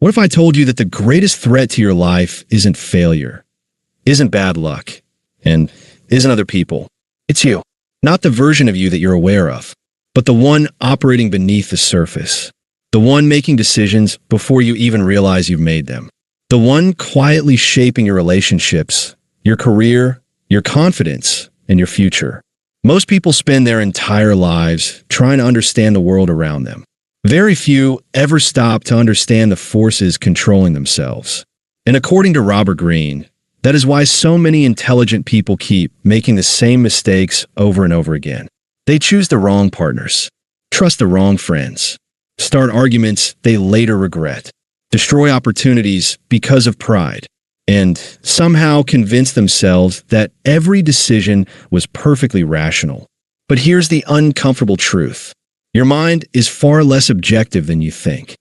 What if I told you that the greatest threat to your life isn't failure, isn't bad luck, and isn't other people? It's you. Not the version of you that you're aware of, but the one operating beneath the surface. The one making decisions before you even realize you've made them. The one quietly shaping your relationships, your career, your confidence, and your future. Most people spend their entire lives trying to understand the world around them. Very few ever stop to understand the forces controlling themselves. And according to Robert Greene, that is why so many intelligent people keep making the same mistakes over and over again. They choose the wrong partners, trust the wrong friends, start arguments they later regret, destroy opportunities because of pride, and somehow convince themselves that every decision was perfectly rational. But here's the uncomfortable truth. Your mind is far less objective than you think.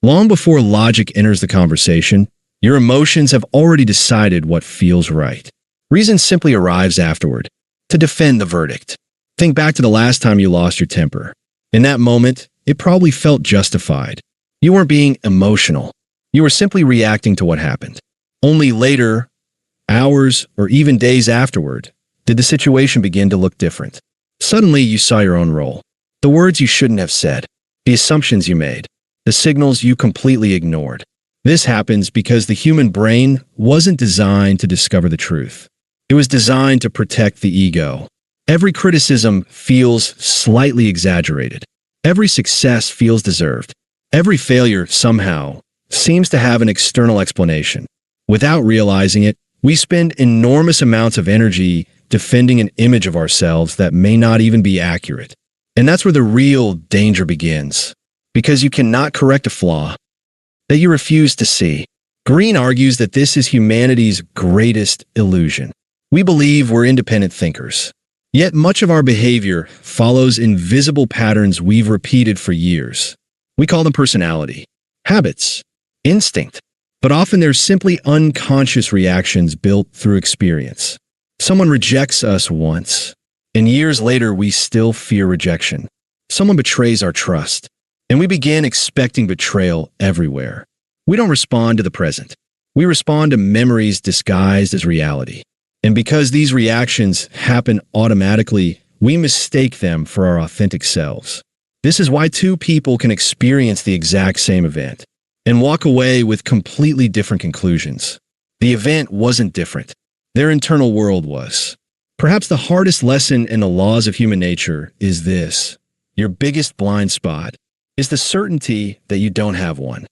Long before logic enters the conversation, your emotions have already decided what feels right. Reason simply arrives afterward, to defend the verdict. Think back to the last time you lost your temper. In that moment, it probably felt justified. You weren't being emotional. You were simply reacting to what happened. Only later, hours, or even days afterward, did the situation begin to look different. Suddenly, you saw your own role. The words you shouldn't have said, the assumptions you made, the signals you completely ignored. This happens because the human brain wasn't designed to discover the truth. It was designed to protect the ego. Every criticism feels slightly exaggerated. Every success feels deserved. Every failure, somehow, seems to have an external explanation. Without realizing it, we spend enormous amounts of energy defending an image of ourselves that may not even be accurate. And that's where the real danger begins, because you cannot correct a flaw that you refuse to see. Greene argues that this is humanity's greatest illusion. We believe we're independent thinkers. Yet much of our behavior follows invisible patterns we've repeated for years. We call them personality, habits, instinct. But often they're simply unconscious reactions built through experience. Someone rejects us once, and years later we still fear rejection. Someone betrays our trust, and we begin expecting betrayal everywhere. We don't respond to the present. We respond to memories disguised as reality. And because these reactions happen automatically, we mistake them for our authentic selves. This is why two people can experience the exact same event and walk away with completely different conclusions. The event wasn't different. Their internal world was. Perhaps the hardest lesson in the laws of human nature is this. Your biggest blind spot is the certainty that you don't have one.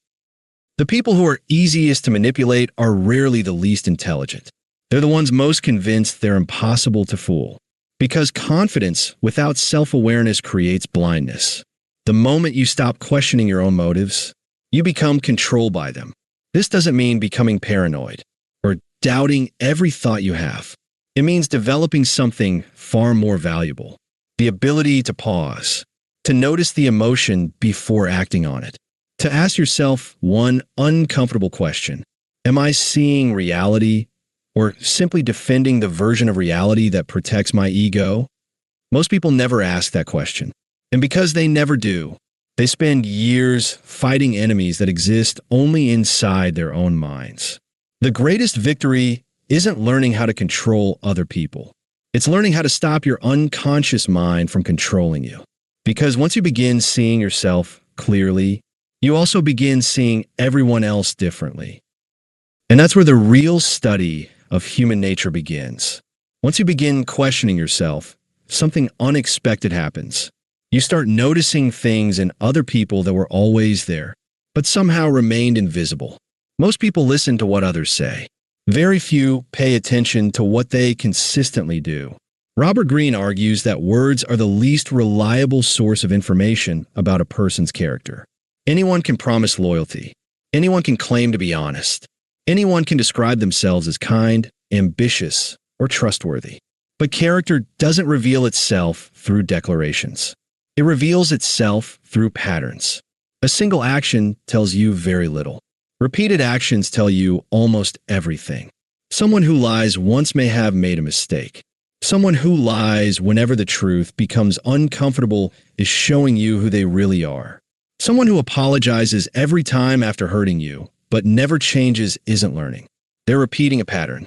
The people who are easiest to manipulate are rarely the least intelligent. They're the ones most convinced they're impossible to fool. Because confidence without self-awareness creates blindness. The moment you stop questioning your own motives, you become controlled by them. This doesn't mean becoming paranoid or doubting every thought you have. It means developing something far more valuable. The ability to pause, to notice the emotion before acting on it, to ask yourself one uncomfortable question. Am I seeing reality or simply defending the version of reality that protects my ego? Most people never ask that question. And because they never do, they spend years fighting enemies that exist only inside their own minds. The greatest victory isn't learning how to control other people. It's learning how to stop your unconscious mind from controlling you. Because once you begin seeing yourself clearly, you also begin seeing everyone else differently. And that's where the real study of human nature begins. Once you begin questioning yourself, something unexpected happens. You start noticing things in other people that were always there, but somehow remained invisible. Most people listen to what others say. Very few pay attention to what they consistently do. Robert Greene argues that words are the least reliable source of information about a person's character. Anyone can promise loyalty. Anyone can claim to be honest. Anyone can describe themselves as kind, ambitious, or trustworthy. But character doesn't reveal itself through declarations. It reveals itself through patterns. A single action tells you very little. Repeated actions tell you almost everything. Someone who lies once may have made a mistake. Someone who lies whenever the truth becomes uncomfortable is showing you who they really are. Someone who apologizes every time after hurting you, but never changes isn't learning. They're repeating a pattern.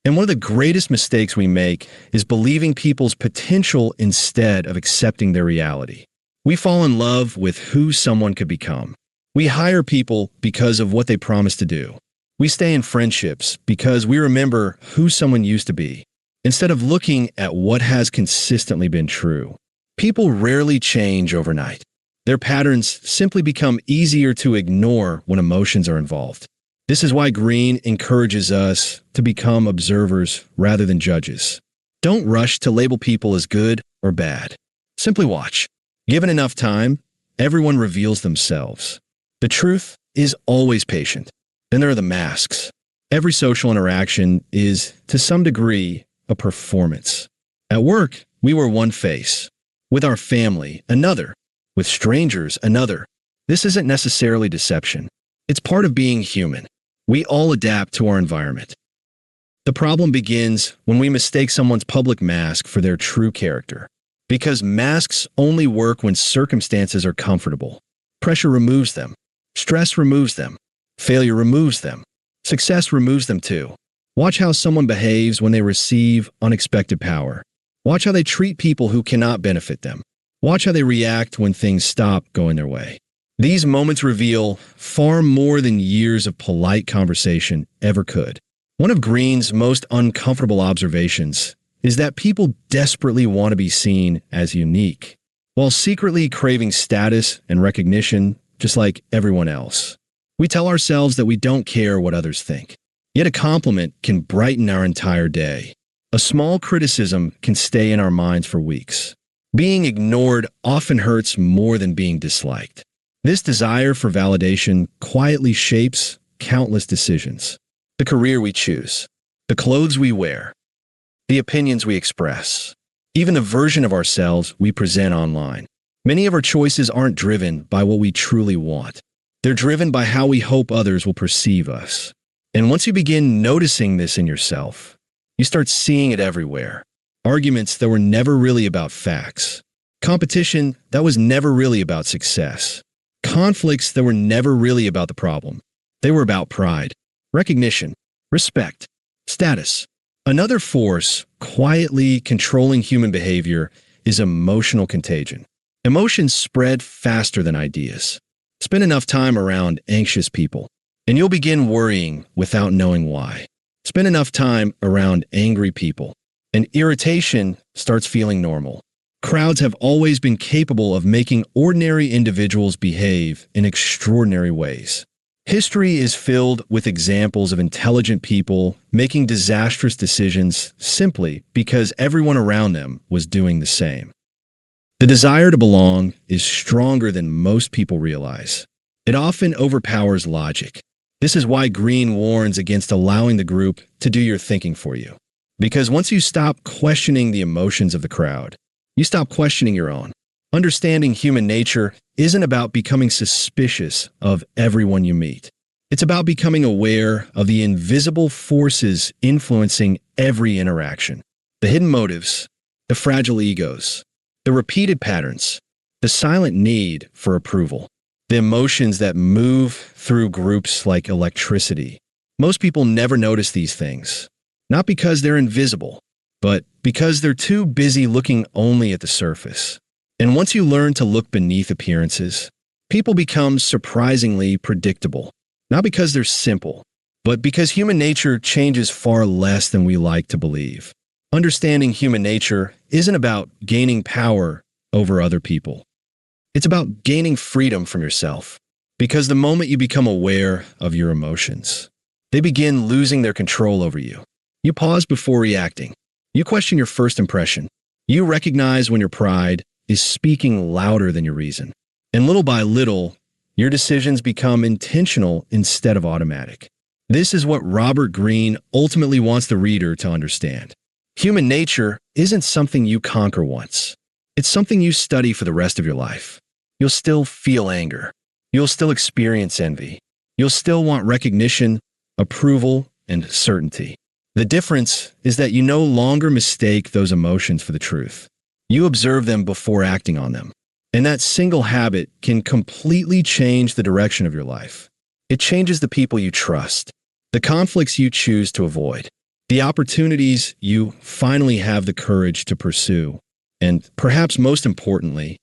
And one of the greatest mistakes we make is believing people's potential instead of accepting their reality. We fall in love with who someone could become. We hire people because of what they promise to do. We stay in friendships because we remember who someone used to be, instead of looking at what has consistently been true. People rarely change overnight. Their patterns simply become easier to ignore when emotions are involved. This is why Greene encourages us to become observers rather than judges. Don't rush to label people as good or bad. Simply watch. Given enough time, everyone reveals themselves. The truth is always patient. Then there are the masks. Every social interaction is, to some degree, a performance. At work, we wear one face. With our family, another. With strangers, another. This isn't necessarily deception. It's part of being human. We all adapt to our environment. The problem begins when we mistake someone's public mask for their true character. Because masks only work when circumstances are comfortable. Pressure removes them. Stress removes them. Failure removes them. Success removes them too. Watch how someone behaves when they receive unexpected power. Watch how they treat people who cannot benefit them. Watch how they react when things stop going their way. These moments reveal far more than years of polite conversation ever could. One of Greene's most uncomfortable observations is that people desperately want to be seen as unique, while secretly craving status and recognition just like everyone else. We tell ourselves that we don't care what others think. Yet a compliment can brighten our entire day. A small criticism can stay in our minds for weeks. Being ignored often hurts more than being disliked. This desire for validation quietly shapes countless decisions. The career we choose, the clothes we wear, the opinions we express, even the version of ourselves we present online. Many of our choices aren't driven by what we truly want. They're driven by how we hope others will perceive us. And once you begin noticing this in yourself, you start seeing it everywhere. Arguments that were never really about facts. Competition that was never really about success. Conflicts that were never really about the problem. They were about pride, recognition, respect, status. Another force quietly controlling human behavior is emotional contagion. Emotions spread faster than ideas. Spend enough time around anxious people, and you'll begin worrying without knowing why. Spend enough time around angry people, and irritation starts feeling normal. Crowds have always been capable of making ordinary individuals behave in extraordinary ways. History is filled with examples of intelligent people making disastrous decisions simply because everyone around them was doing the same. The desire to belong is stronger than most people realize. It often overpowers logic. This is why Greene warns against allowing the group to do your thinking for you. Because once you stop questioning the emotions of the crowd, you stop questioning your own. Understanding human nature isn't about becoming suspicious of everyone you meet. It's about becoming aware of the invisible forces influencing every interaction. The hidden motives, the fragile egos, the repeated patterns, the silent need for approval, the emotions that move through groups like electricity. Most people never notice these things, not because they're invisible, but because they're too busy looking only at the surface. And once you learn to look beneath appearances, people become surprisingly predictable, not because they're simple, but because human nature changes far less than we like to believe. Understanding human nature isn't about gaining power over other people. It's about gaining freedom from yourself, because the moment you become aware of your emotions, they begin losing their control over you. You pause before reacting. You question your first impression. You recognize when your pride is speaking louder than your reason. And little by little, your decisions become intentional instead of automatic. This is what Robert Greene ultimately wants the reader to understand. Human nature isn't something you conquer once. It's something you study for the rest of your life. You'll still feel anger. You'll still experience envy. You'll still want recognition, approval, and certainty. The difference is that you no longer mistake those emotions for the truth. You observe them before acting on them. And that single habit can completely change the direction of your life. It changes the people you trust, the conflicts you choose to avoid, the opportunities you finally have the courage to pursue, and perhaps most importantly,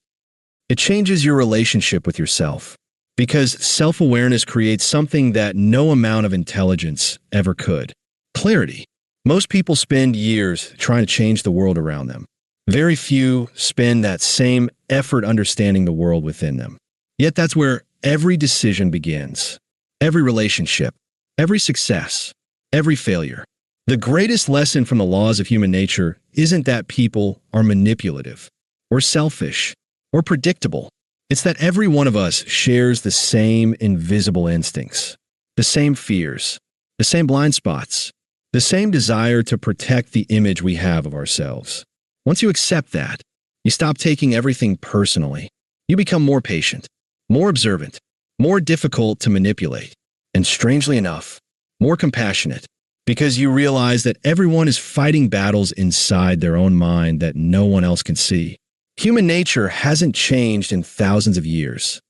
it changes your relationship with yourself. Because self-awareness creates something that no amount of intelligence ever could. Clarity. Most people spend years trying to change the world around them. Very few spend that same effort understanding the world within them. Yet that's where every decision begins. Every relationship, every success, every failure. The greatest lesson from the laws of human nature isn't that people are manipulative, or selfish, or predictable. It's that every one of us shares the same invisible instincts, the same fears, the same blind spots, the same desire to protect the image we have of ourselves. Once you accept that, you stop taking everything personally. You become more patient, more observant, more difficult to manipulate, and strangely enough, more compassionate, because you realize that everyone is fighting battles inside their own mind that no one else can see. Human nature hasn't changed in thousands of years,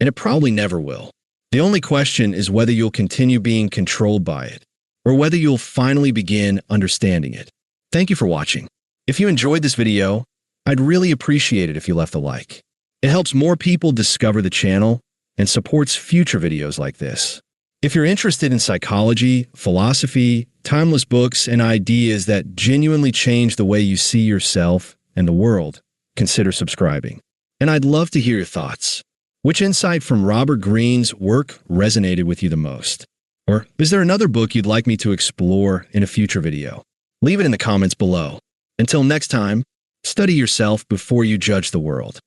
and it probably never will. The only question is whether you'll continue being controlled by it, or whether you'll finally begin understanding it. Thank you for watching. If you enjoyed this video, I'd really appreciate it if you left a like. It helps more people discover the channel and supports future videos like this. If you're interested in psychology, philosophy, timeless books, and ideas that genuinely change the way you see yourself and the world, consider subscribing. And I'd love to hear your thoughts. Which insight from Robert Greene's work resonated with you the most? Or is there another book you'd like me to explore in a future video? Leave it in the comments below. Until next time, study yourself before you judge the world.